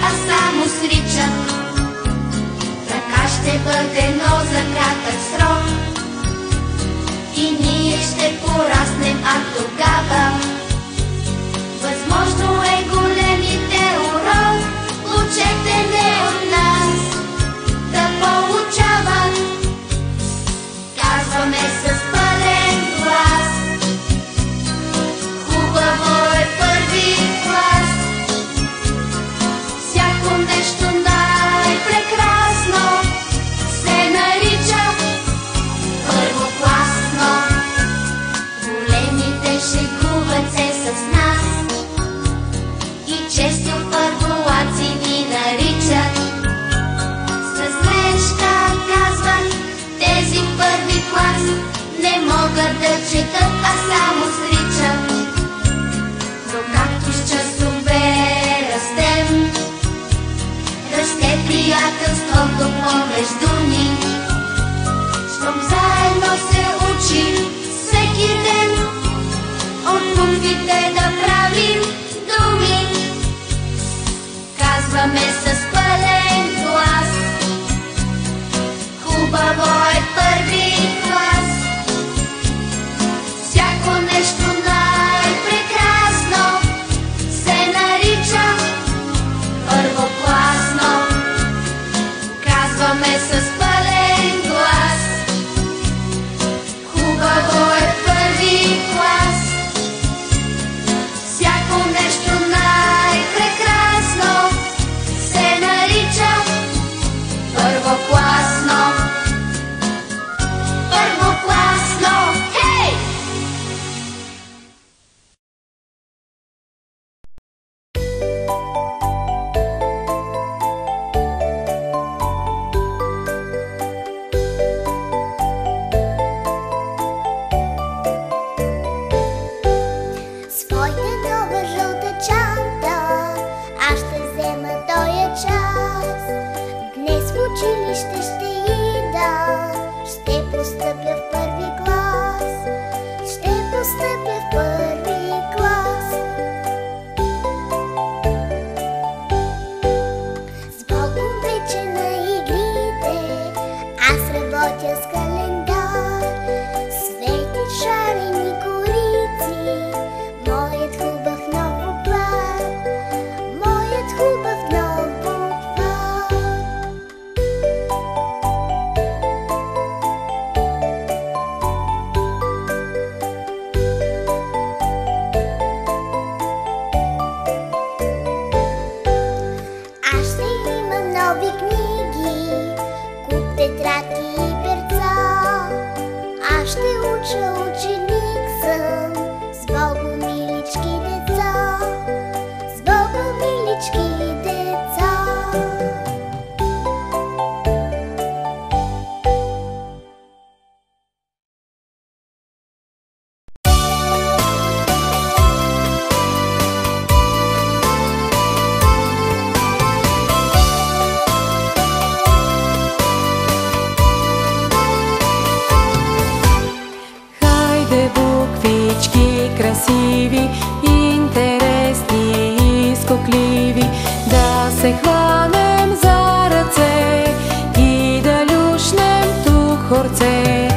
а само сричат. Така ще бъде, но за кратък срок. И ние ще пораснем, а тогава възможно е големите урок лучете не от нас да получават. Казваме с пълен глас: хубаво е първи клас. Всяко нещо най-прекрасно се нарича първокласно. Големите шегуват се с нас и често първолаци ни наричат. С насмешка казват: тези първи клас не могат да четат, а само сричат. Но както с часове растем, расте приятелството помежду ни. Щом заедно се учим всеки ден, от буквите да правим думи. Казваме с пълен глас: хубаво е първи клас. Всяко нещо най-прекрасно се нарича първокласно. Казваме с пълен глас: хубаво е първи клас. Всяко нещо най-прекрасно се нарича първокласно. Първокласно, хей! Своята нова жълта чанта аз ще взема тоя час. Днес в училище ще ида, ще постъпя в първи клас. Ще постъпя в първи клас. С Богом вече на игрите, аз работя с календар. Светят шарени корици, моят хубав нов буквар, моят хубав нов буквар. Аз ще имам нови книги, куп тетрадки и перца. Аз ще уча, ученик съм, с Богом, милички деца. С Богом, милички деца. Хайде буквички красиви, интересни и скокливи, да се хванем за ръце и да люшнем тук хорце.